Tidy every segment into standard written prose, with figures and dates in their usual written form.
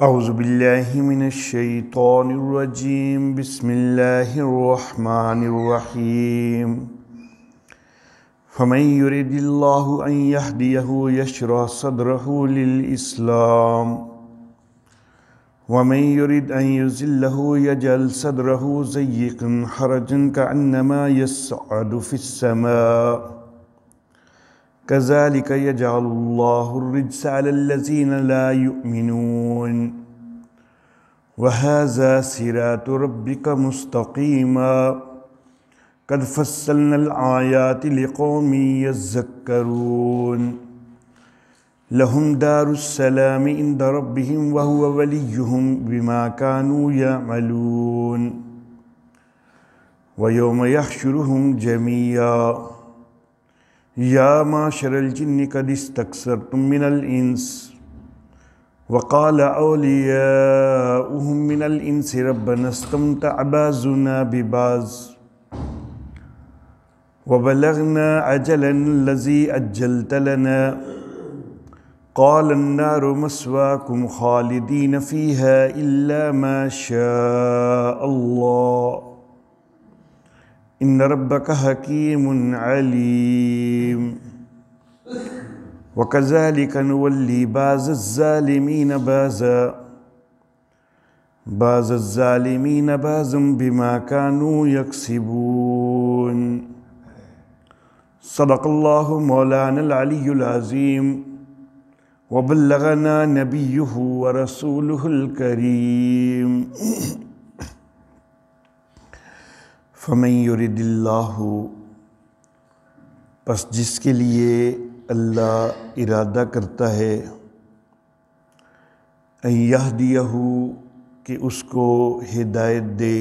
اعوذ باللہ من الشیطان الرجیم بسم اللہ الرحمن الرحیم فمن يرد اللہ ان يهدیہ یشرح صدرہ للاسلام ومن يرد ان يضلہ یجعل صدرہ ضیقا حرجا کأنما یصعد فی السماء كذلك يجعل الله الرجس على الذين لا يؤمنون وهذا صراط ربك مستقيما قد فصلنا الآيات لقوم يذكرون لهم دار السلام عند ربهم وهو وليهم بما كانوا يعملون ويوم يحشرهم جميعا یا معشر الجن قد استکثرتم من الانس وقال اولیاؤهم من الانس ربنا استمتع بعضنا ببعض وبلغنا اجلنا الذي اجلت لنا قال النار مثواكم خالدين فيها الا ما شاء الله ان ربک حکیم علیم وکذالک نولی بعض الظالمین بعضا بما كانوا یکسبون صدق اللہ مولانا العلی العظیم وبلغنا نبیہ ورسولہ الکریم فمن یرد اللہ، پس جس کے لیے اللہ ارادہ کرتا ہے ان یہدیہ، کہ اس کو ہدایت دے،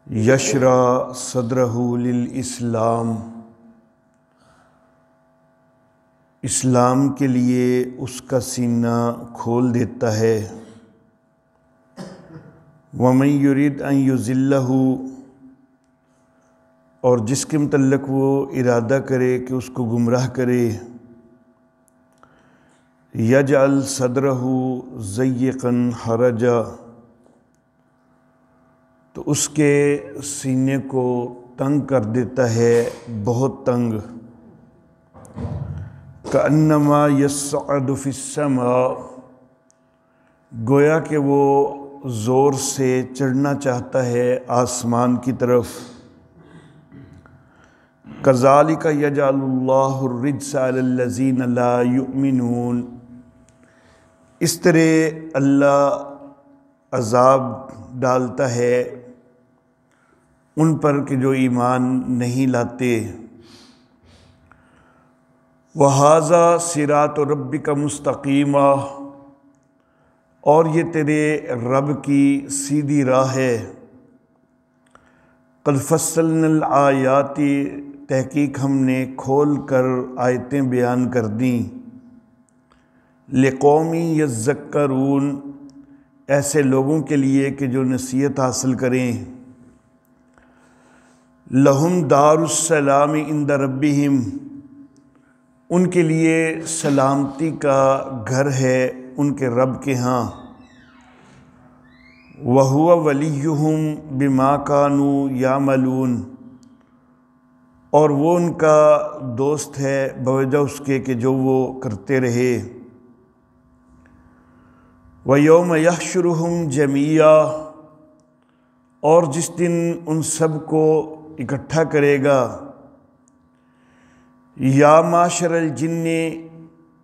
یشرح صدرہ للاسلام، اسلام کے لیے اس کا سینہ کھول دیتا ہے، وَمَن يُرِدْ أَن يُضِلَّهُ، اور جس کے متعلق وہ ارادہ کرے کہ اس کو گمراہ کرے، يَجْعَلْ صَدْرَهُ ضَيِّقًا حَرَجًا، تو اس کے سینے کو تنگ کر دیتا ہے، بہت تنگ، كَأَنَّمَا يَصْعَدُ فِي السَّمَاءِ، گویا کہ وہ زور سے چڑھنا چاہتا ہے آسمان کی طرف، كَذَلِكَ يَجْعَلُ اللَّهُ الرِّجْسَ عَلَى الَّذِينَ لَا يُؤْمِنُونَ، اس طرح اللہ عذاب ڈالتا ہے ان پر کہ جو ایمان نہیں لاتے، وَهَذَا صِرَاطُ رَبِّكَ مُسْتَقِيمًا، اور یہ تیرے رب کی سیدھی راہ ہے، قد فصلنا الآیات، تحقیق ہم نے کھول کر آیتیں بیان کر دیں، لقوم یذکرون، ایسے لوگوں کے لیے کہ جو نصیحت حاصل کریں، لہم دار السلام عند ربہم، ان کے لیے سلامتی کا گھر ہے ان کے رب کے ہاں، وَهُوَ وَلِيُّهُمْ بِمَا كَانُوا يَعْمَلُونَ، اور وہ ان کا دوست ہے بوجہ اس کے کہ جو وہ کرتے رہے، وَيَوْمَ يَحْشُرُهُمْ جَمِيعًا، اور جس دن ان سب کو اکٹھا کرے گا، یا معشر الجن،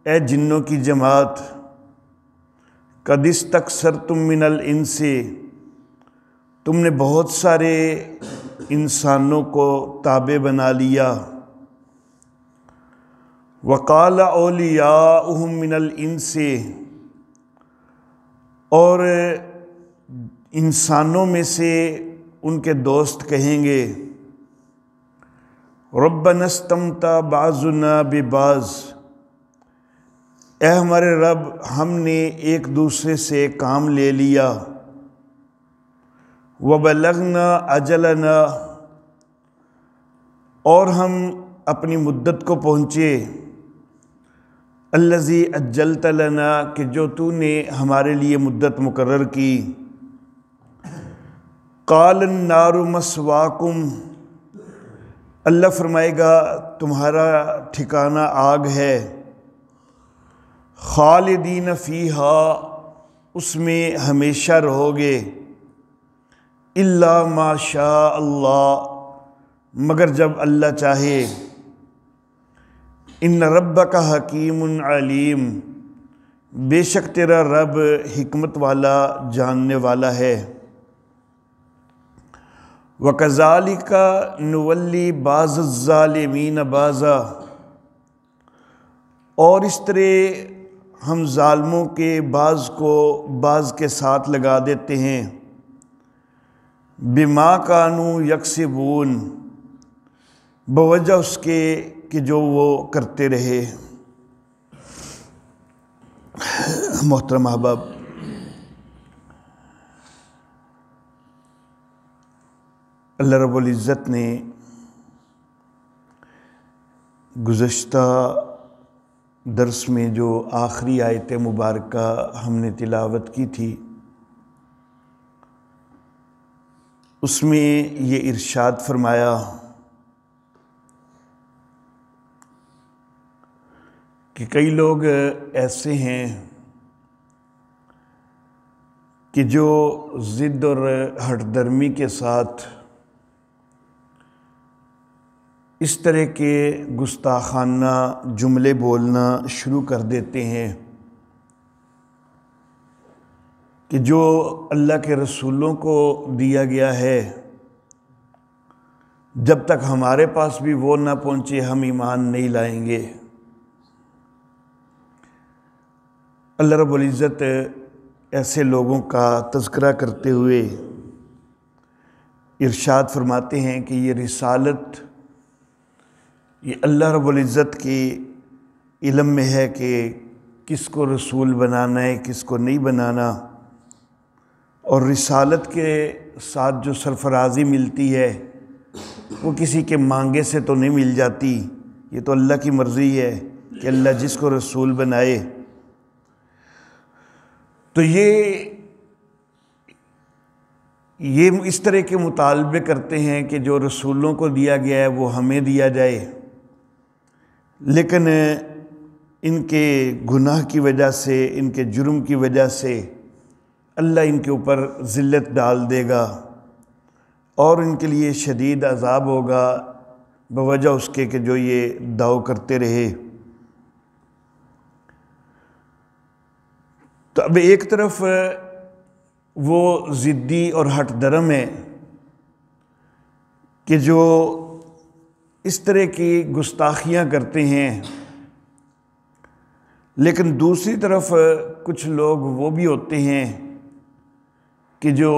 اے جنوں کی جماعت، قد استکثرتم من الانس، تم نے بہت سارے انسانوں کو تابع بنا لیا، وقال اولیاؤہم من الانس، اور انسانوں میں سے ان کے دوست کہیں گے، ربنا استمتع بعضنا ببعض، اے ہمارے رب ہم نے ایک دوسرے سے کام لے لیا، وبلغنا اجلنا، اور ہم اپنی مدت کو پہنچے، الذی اجلت لنا کہ جو تو نے ہمارے لیے مدت مقرر کی، قال النار مسواکم اللہ فرمائے گا تمہارا ٹھکانہ آگ ہے، خالدین فیہا اس میں ہمیشہ رہو گے، الا ما شاء اللہ مگر جب اللہ چاہے، ان ربک حکیم علیم بے شک تیرا رب حکمت والا جاننے والا ہے، وَكَذَلِكَ نُوَلِّي بَعْضَ الظَّالِمِينَ بَعْضًا اور اس طرح ہم ظالموں کے بعض کو بعض کے ساتھ لگا دیتے ہیں، بِمَا كَانُوا يَكْسِبُونَ بوجہ اس کے کہ جو وہ کرتے رہے۔ محترم احباب، اللہ رب العزت نے گزشتہ درس میں جو آخری آیت مبارکہ ہم نے تلاوت کی تھی، اس میں یہ ارشاد فرمایا کہ کئی لوگ ایسے ہیں کہ جو ضد اور ہٹ درمی کے ساتھ اس طرح کے گستاخانہ جملے بولنا شروع کر دیتے ہیں کہ جو اللہ کے رسولوں کو دیا گیا ہے جب تک ہمارے پاس بھی وہ نہ پہنچے ہم ایمان نہیں لائیں گے۔ اللہ رب العزت ایسے لوگوں کا تذکرہ کرتے ہوئے ارشاد فرماتے ہیں کہ یہ رسالت یہ اللہ رب العزت کی علم میں ہے کہ کس کو رسول بنانا ہے کس کو نہیں بنانا، اور رسالت کے ساتھ جو سرفرازی ملتی ہے وہ کسی کے مانگے سے تو نہیں مل جاتی، یہ تو اللہ کی مرضی ہے کہ اللہ جس کو رسول بنائے۔ تو یہ اس طرح کے مطالبے کرتے ہیں کہ جو رسولوں کو دیا گیا ہے وہ ہمیں دیا جائے، لیکن ان کے گناہ کی وجہ سے ان کے جرم کی وجہ سے اللہ ان کے اوپر ذلت ڈال دے گا اور ان کے لیے شدید عذاب ہوگا بوجہ اس کے کہ جو یہ دعو کرتے رہے۔ تو اب ایک طرف وہ ضدی اور ہٹ درم ہے کہ جو اس طرح کی گستاخیاں کرتے ہیں، لیکن دوسری طرف کچھ لوگ وہ بھی ہوتے ہیں کہ جو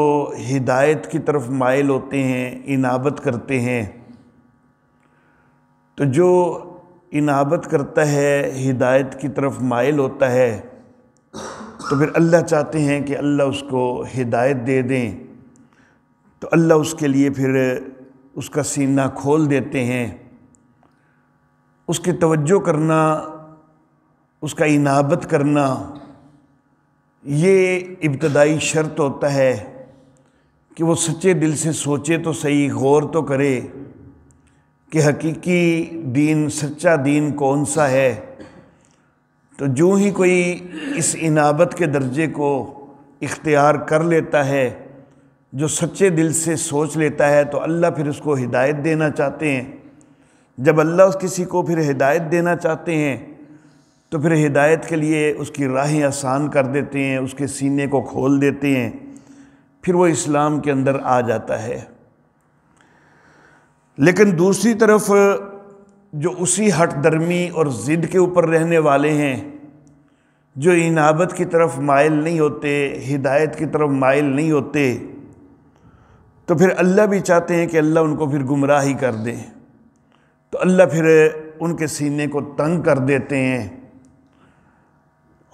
ہدایت کی طرف مائل ہوتے ہیں، انابت کرتے ہیں۔ تو جو انابت کرتا ہے، ہدایت کی طرف مائل ہوتا ہے، تو پھر اللہ چاہتے ہیں کہ اللہ اس کو ہدایت دے دیں، تو اللہ اس کے لیے پھر اس کا سینہ کھول دیتے ہیں۔ اس کی توجہ کرنا، اس کا انابت کرنا، یہ ابتدائی شرط ہوتا ہے کہ وہ سچے دل سے سوچے تو صحیح، غور تو کرے کہ حقیقی دین، سچا دین کون سا ہے۔ تو جو ہی کوئی اس انابت کے درجے کو اختیار کر لیتا ہے، جو سچے دل سے سوچ لیتا ہے، تو اللہ پھر اس کو ہدایت دینا چاہتے ہیں۔ جب اللہ کسی کو پھر ہدایت دینا چاہتے ہیں تو پھر ہدایت کے لیے اس کی راہیں آسان کر دیتے ہیں، اس کے سینے کو کھول دیتے ہیں، پھر وہ اسلام کے اندر آ جاتا ہے۔ لیکن دوسری طرف جو اسی ہٹ درمی اور ضد کے اوپر رہنے والے ہیں، جو انابت کی طرف مائل نہیں ہوتے، ہدایت کی طرف مائل نہیں ہوتے، تو پھر اللہ بھی چاہتے ہیں کہ اللہ ان کو پھر گمراہ ہی کر دیں، تو اللہ پھر ان کے سینے کو تنگ کر دیتے ہیں۔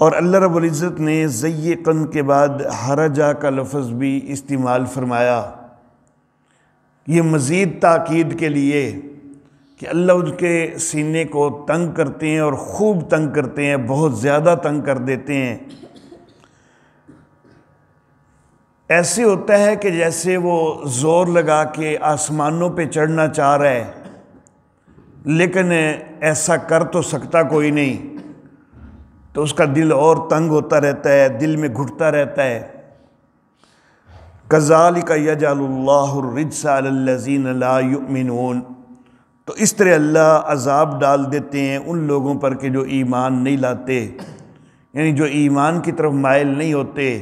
اور اللہ رب العزت نے ضیقاً کے بعد حرجہ کا لفظ بھی استعمال فرمایا، یہ مزید تاکید کے لیے کہ اللہ ان کے سینے کو تنگ کرتے ہیں اور خوب تنگ کرتے ہیں، بہت زیادہ تنگ کر دیتے ہیں۔ ایسے ہوتا ہے کہ جیسے وہ زور لگا کے آسمانوں پہ چڑھنا چاہ رہا ہے، لیکن ایسا کر تو سکتا کوئی نہیں، تو اس کا دل اور تنگ ہوتا رہتا ہے، دل میں گھٹتا رہتا ہے۔ کذالک یجعل اللہ الرجس علی الذین لا یؤمنون، تو اس طرح اللہ عذاب ڈال دیتے ہیں ان لوگوں پر کہ جو ایمان نہیں لاتے، یعنی جو ایمان کی طرف مائل نہیں ہوتے۔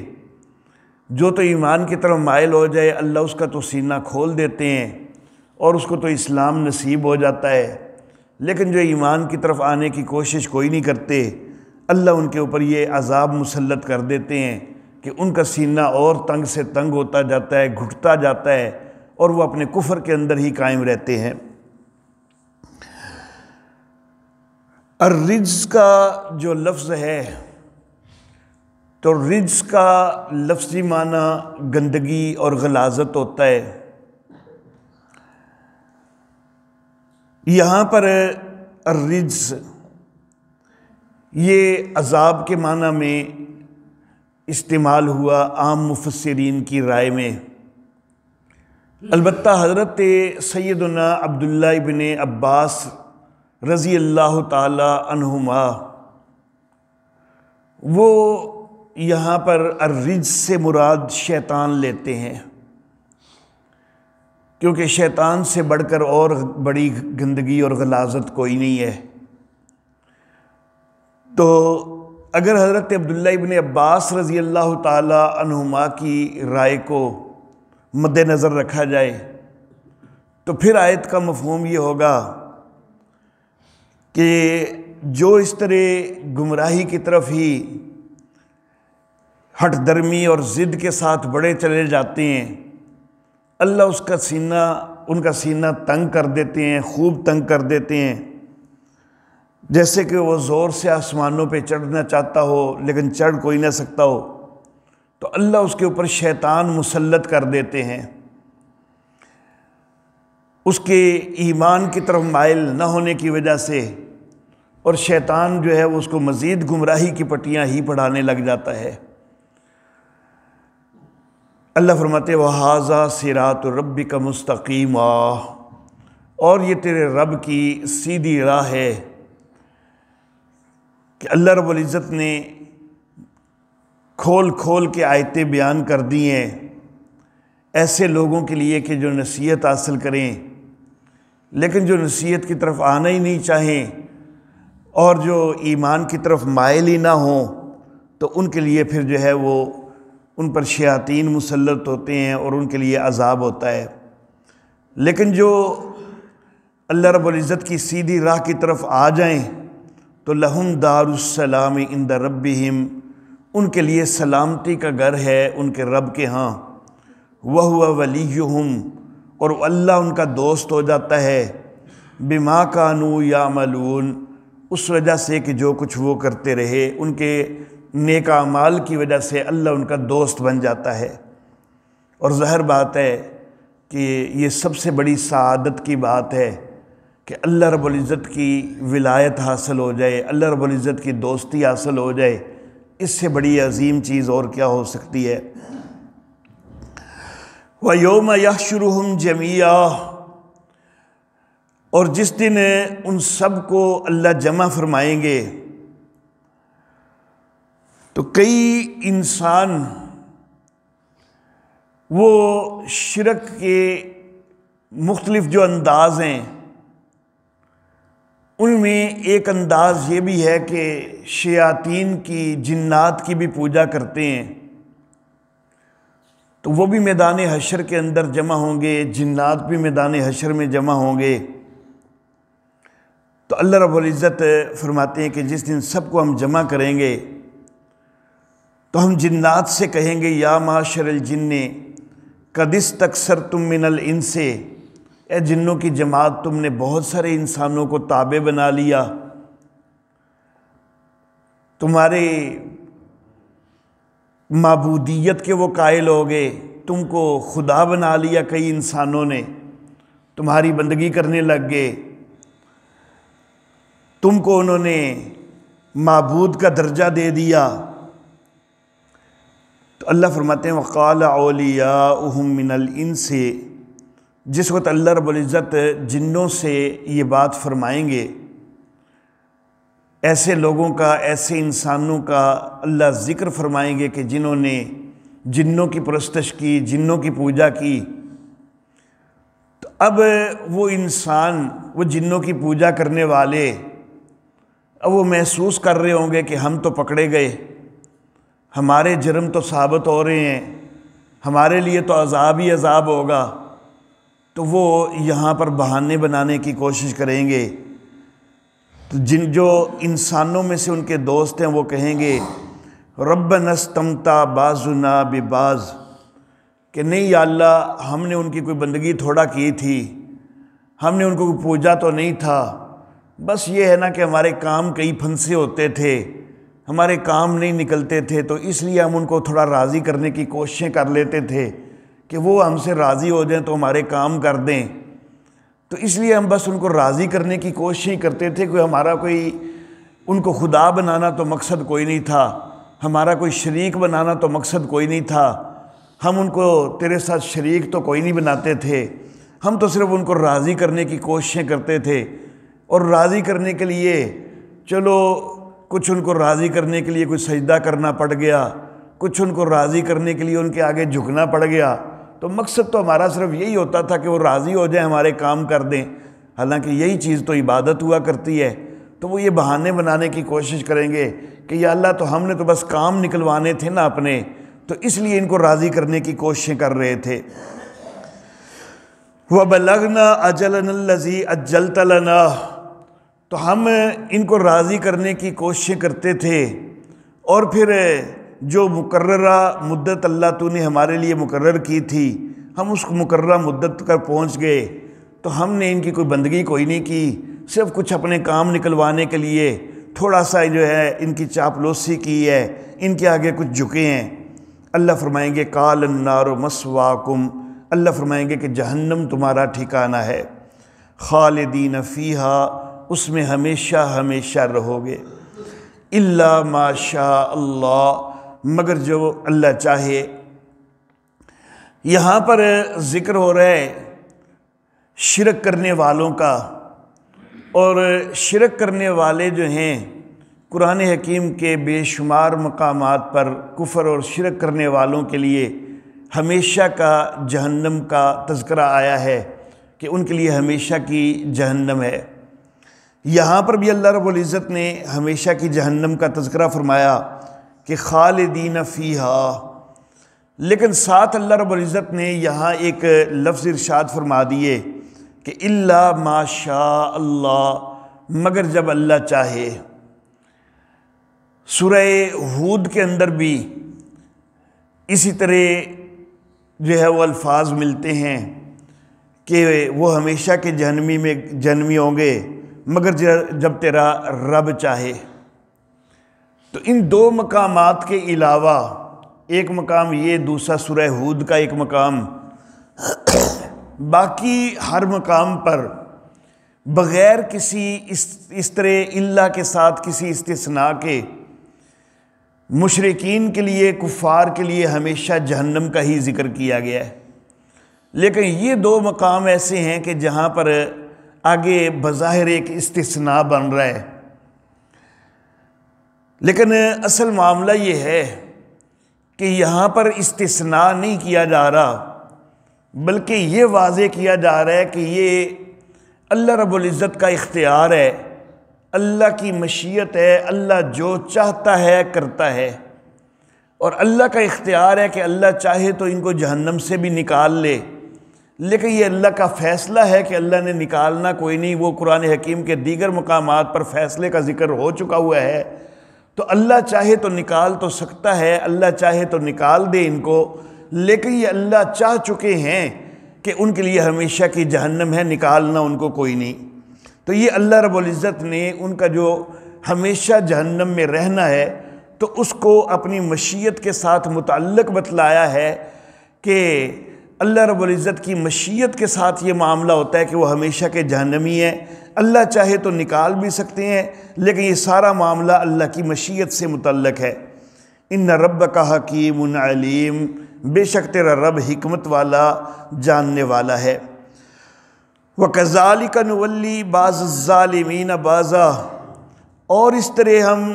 جو تو ایمان کی طرف مائل ہو جائے اللہ اس کا تو سینہ کھول دیتے ہیں اور اس کو تو اسلام نصیب ہو جاتا ہے، لیکن جو ایمان کی طرف آنے کی کوشش کوئی نہیں کرتے، اللہ ان کے اوپر یہ عذاب مسلط کر دیتے ہیں کہ ان کا سینہ اور تنگ سے تنگ ہوتا جاتا ہے، گھٹتا جاتا ہے، اور وہ اپنے کفر کے اندر ہی قائم رہتے ہیں۔ الرجس کا جو لفظ ہے تو رجس کا لفظی معنی گندگی اور غلاظت ہوتا ہے۔ یہاں پر الرجس یہ عذاب کے معنی میں استعمال ہوا عام مفسرین کی رائے میں۔ البتہ حضرت سیدنا عبداللہ ابن عباس رضی اللہ تعالی عنہما وہ یہاں پر الرجس سے مراد شیطان لیتے ہیں، کیونکہ شیطان سے بڑھ کر اور بڑی گندگی اور غلاظت کوئی نہیں ہے۔ تو اگر حضرت عبداللہ ابن عباس رضی اللہ تعالی عنہما کی رائے کو مد نظر رکھا جائے تو پھر آیت کا مفہوم یہ ہوگا کہ جو اس طرح گمراہی کی طرف ہی ہٹ درمی اور ضد کے ساتھ بڑھے چلے جاتے ہیں، اللہ ان کا سینہ تنگ کر دیتے ہیں، خوب تنگ کر دیتے ہیں، جیسے کہ وہ زور سے آسمانوں پہ چڑھنا چاہتا ہو لیکن چڑھ کوئی نہ سکتا ہو، تو اللہ اس کے اوپر شیطان مسلط کر دیتے ہیں۔ اس کے ایمان کی طرف مائل نہ ہونے کی وجہ سے، اور شیطان جو ہے وہ اس کو مزید گمراہی کی پٹیاں ہی پڑھانے لگ جاتا ہے۔ اللہ فرماتے وَهَذَا صِرَاطُ رَبِّكَ مُسْتَقِيمًا، اور یہ تیرے رب کی سیدھی راہ ہے۔ کہ اللہ رب العزت نے کھول کھول کے آیتیں بیان کر دی ہیں ایسے لوگوں کے لیے کہ جو نصیحت حاصل کریں، لیکن جو نصیحت کی طرف آنا ہی نہیں چاہیں اور جو ایمان کی طرف مائل ہی نہ ہوں، تو ان کے لیے پھر جو ہے وہ ان پر شیاطین مسلط ہوتے ہیں اور ان کے لیے عذاب ہوتا ہے۔ لیکن جو اللہ رب العزت کی سیدھی راہ کی طرف آ جائیں تو لہم دار السلام عند ربہم، ان کے لیے سلامتی کا گھر ہے ان کے رب کے ہاں، وہو ولیہم، اور اللہ ان کا دوست ہو جاتا ہے، بما کانوا یعملون، اس وجہ سے کہ جو کچھ وہ کرتے رہے، ان کے نیک اعمال کی وجہ سے اللہ ان کا دوست بن جاتا ہے۔ اور ظاہر بات ہے کہ یہ سب سے بڑی سعادت کی بات ہے کہ اللہ رب العزت کی ولایت حاصل ہو جائے، اللہ رب العزت کی دوستی حاصل ہو جائے، اس سے بڑی عظیم چیز اور کیا ہو سکتی ہے۔ وَيَوْمَ يَحْشُرُهُمْ جَمِيعًا، اور جس دن ان سب کو اللہ جمع فرمائیں گے تو کئی انسان وہ شرک کے مختلف جو انداز ہیں ان میں ایک انداز یہ بھی ہے کہ شیاطین کی، جنات کی بھی پوجا کرتے ہیں، تو وہ بھی میدان حشر کے اندر جمع ہوں گے، جنات بھی میدان حشر میں جمع ہوں گے۔ تو اللہ رب العزت فرماتے ہیں کہ جس دن سب کو ہم جمع کریں گے تو ہم جنات سے کہیں گے یا معاشر الجن قد استکثرتم من الانس، اے جنوں کی جماعت تم نے بہت سارے انسانوں کو تابع بنا لیا، تمہارے معبودیت کے وہ قائل ہو گئے، تم کو خدا بنا لیا کئی انسانوں نے، تمہاری بندگی کرنے لگ گئے۔ تم کو انہوں نے معبود کا درجہ دے دیا۔ تو اللہ فرماتے ہیں وَقَالَ أَوْلِيَاؤُهُم مِّنَ الْإِنسِ، جس وقت اللہ رب العزت جنوں سے یہ بات فرمائیں گے، ایسے لوگوں کا، ایسے انسانوں کا اللہ ذکر فرمائیں گے کہ جنہوں نے جنوں کی پرستش کی، جنوں کی پوجا کی۔ تو اب وہ انسان، وہ جنوں کی پوجا کرنے والے، اب وہ محسوس کر رہے ہوں گے کہ ہم تو پکڑے گئے، ہمارے جرم تو ثابت ہو رہے ہیں، ہمارے لیے تو عذاب ہی عذاب ہوگا۔ تو وہ یہاں پر بہانے بنانے کی کوشش کریں گے۔ تو جو انسانوں میں سے ان کے دوست ہیں وہ کہیں گے ربنا استمتع بعضنا ببعض، کہ نہیں یا اللہ، ہم نے ان کی کوئی بندگی تھوڑا کی تھی، ہم نے ان کو کوئی پوجا تو نہیں تھا، بس یہ ہے نا کہ ہمارے کام کئی پھنسے ہوتے تھے، ہمارے کام نہیں نکلتے تھے، تو اس لیے ہم ان کو تھوڑا راضی کرنے کی کوششیں کر لیتے تھے کہ وہ ہم سے راضی ہو جائیں تو ہمارے کام کر دیں۔ تو اس لیے ہم بس ان کو راضی کرنے کی کوششیں کرتے تھے، کوئی ہمارا کوئی ان کو خدا بنانا تو مقصد کوئی نہیں تھا، ہمارا کوئی شریک بنانا تو مقصد کوئی نہیں تھا، ہم ان کو تیرے ساتھ شریک تو کوئی نہیں بناتے تھے، ہم تو صرف ان کو راضی کرنے کی کوششیں کرتے تھے۔ اور راضی کرنے کے لیے چلو کچھ ان کو راضی کرنے کے لیے کوئی سجدہ کرنا پڑ گیا، کچھ ان کو راضی کرنے کے لیے ان کے آگے جھکنا پڑ گیا، تو مقصد تو ہمارا صرف یہی ہوتا تھا کہ وہ راضی ہو جائیں، ہمارے کام کر دیں، حالانکہ یہی چیز تو عبادت ہوا کرتی ہے۔ تو وہ یہ بہانے بنانے کی کوشش کریں گے کہ یا اللہ، تو ہم نے تو بس کام نکلوانے تھے نا اپنے، تو اس لیے ان کو راضی کرنے کی کوششیں کر رہے تھے۔ وَبَلَغْنَا أَجَلَنَا الَّذِي أَجَّلْتَ لَنَا، تو ہم ان کو راضی کرنے کی کوششیں کرتے تھے، اور پھر جو مقررہ مدت اللہ تو نے ہمارے لیے مقرر کی تھی، ہم اس مقررہ مدت پر پہنچ گئے، تو ہم نے ان کی کوئی بندگی کوئی نہیں کی، صرف کچھ اپنے کام نکلوانے کے لیے تھوڑا سا جو ہے ان کی چاپلوسی کی ہے، ان کے آگے کچھ جھکے ہیں۔ اللہ فرمائیں گے قال النار مسواکم، اللہ فرمائیں گے کہ جہنم تمہارا ٹھکانہ ہے، خالدین فیہا، اس میں ہمیشہ ہمیشہ رہو گے، الا ما شاء اللہ، مگر جو اللہ چاہے۔ یہاں پر ذکر ہو رہا ہے شرک کرنے والوں کا، اور شرک کرنے والے جو ہیں قرآن حکیم کے بے شمار مقامات پر کفر اور شرک کرنے والوں کے لیے ہمیشہ کا جہنم کا تذکرہ آیا ہے کہ ان کے لیے ہمیشہ کی جہنم ہے۔ یہاں پر بھی اللہ رب العزت نے ہمیشہ کی جہنم کا تذکرہ فرمایا کہ خالدین فیہا، لیکن ساتھ اللہ رب العزت نے یہاں ایک لفظ ارشاد فرما دیے کہ الا ما شاء اللہ، مگر جب اللہ چاہے۔ سورہ ہود کے اندر بھی اسی طرح جو ہے وہ الفاظ ملتے ہیں کہ وہ ہمیشہ کے جہنمی ہوں گے مگر جب تیرا رب چاہے۔ تو ان دو مقامات کے علاوہ ایک مقام یہ، دوسرا سورہ ہود کا ایک مقام، باقی ہر مقام پر بغیر کسی اس طرح اللہ کے ساتھ کسی استثناء کے مشرکین کے لیے، کفار کے لیے ہمیشہ جہنم کا ہی ذکر کیا گیا ہے۔ لیکن یہ دو مقام ایسے ہیں کہ جہاں پر آگے بظاہر ایک استثناء بن رہا ہے، لیکن اصل معاملہ یہ ہے کہ یہاں پر استثناء نہیں کیا جا رہا، بلکہ یہ واضح کیا جا رہا ہے کہ یہ اللہ رب العزت کا اختیار ہے، اللہ کی مشیت ہے، اللہ جو چاہتا ہے کرتا ہے، اور اللہ کا اختیار ہے کہ اللہ چاہے تو ان کو جہنم سے بھی نکال لے، لیکن یہ اللہ کا فیصلہ ہے کہ اللہ نے نکالنا کوئی نہیں۔ وہ قرآن حکیم کے دیگر مقامات پر فیصلے کا ذکر ہو چکا ہوا ہے، تو اللہ چاہے تو نکال تو سکتا ہے، اللہ چاہے تو نکال دے ان کو، لیکن یہ اللہ چاہ چکے ہیں کہ ان کے لیے ہمیشہ کی جہنم ہے، نکالنا ان کو کوئی نہیں۔ تو یہ اللہ رب العزت نے ان کا جو ہمیشہ جہنم میں رہنا ہے تو اس کو اپنی مشیت کے ساتھ متعلق بتلایا ہے کہ اللہ رب العزت کی مشیت کے ساتھ یہ معاملہ ہوتا ہے کہ وہ ہمیشہ کے جہنمی ہیں۔ اللہ چاہے تو نکال بھی سکتے ہیں، لیکن یہ سارا معاملہ اللہ کی مشیت سے متعلق ہے۔ ان ربک حکیم علیم، بے شک تیرا رب حکمت والا، جاننے والا ہے۔ وَكَذَلِكَ نُوَلِّي بَعْضَ الظَّالِمِينَ بَعْضًا، اور اس طرح ہم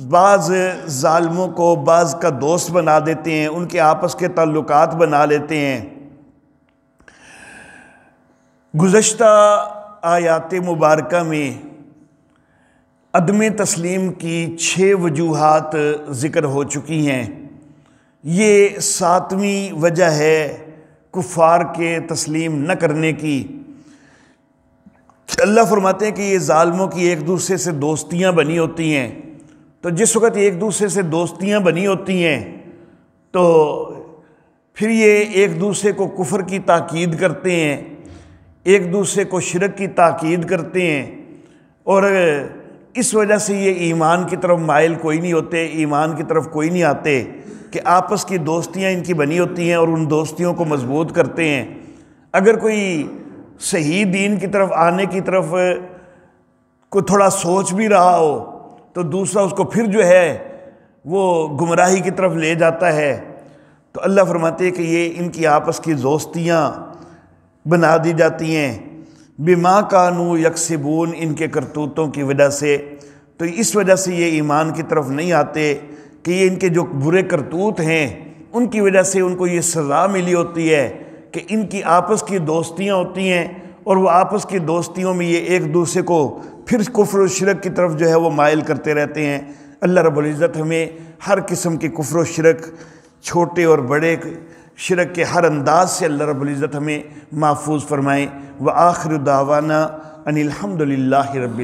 بعض ظالموں کو بعض کا دوست بنا دیتے ہیں، ان کے آپس کے تعلقات بنا لیتے ہیں۔ گزشتہ آیات مبارکہ میں عدم تسلیم کی 6 وجوہات ذکر ہو چکی ہیں۔ یہ 7ویں وجہ ہے کفار کے تسلیم نہ کرنے کی۔ اللہ فرماتے ہیں کہ یہ ظالموں کی ایک دوسرے سے دوستیاں بنی ہوتی ہیں، تو جس وقت ایک دوسرے سے دوستیاں بنی ہوتی ہیں تو پھر یہ ایک دوسرے کو کفر کی تاکید کرتے ہیں، ایک دوسرے کو شرک کی تاکید کرتے ہیں، اور اس وجہ سے یہ ایمان کی طرف مائل کوئی نہیں ہوتے، ایمان کی طرف کوئی نہیں آتے، کہ آپس کی دوستیاں ان کی بنی ہوتی ہیں اور ان دوستیوں کو مضبوط کرتے ہیں۔ اگر کوئی صحیح دین کی طرف آنے کی طرف کوئی تھوڑا سوچ بھی رہا ہو تو دوسرا اس کو پھر جو ہے وہ گمراہی کی طرف لے جاتا ہے۔ تو اللہ فرماتے ہیں کہ یہ ان کی آپس کی دوستیاں بنا دی جاتی ہیں بما کانوا یکسبون، ان کے کرتوتوں کی وجہ سے۔ تو اس وجہ سے یہ ایمان کی طرف نہیں آتے کہ یہ ان کے جو برے کرتوت ہیں ان کی وجہ سے ان کو یہ سزا ملی ہوتی ہے کہ ان کی آپس کی دوستیاں ہوتی ہیں، اور وہ آپس کی دوستیوں میں یہ ایک دوسرے کو پھر کفر و شرک کی طرف جو ہے وہ مائل کرتے رہتے ہیں۔ اللہ رب العزت ہمیں ہر قسم کے کفر و شرک، چھوٹے اور بڑے شرک کے ہر انداز سے اللہ رب العزت ہمیں محفوظ فرمائیں۔ وآخر دعوانا ان الحمد للہ رب العالمین۔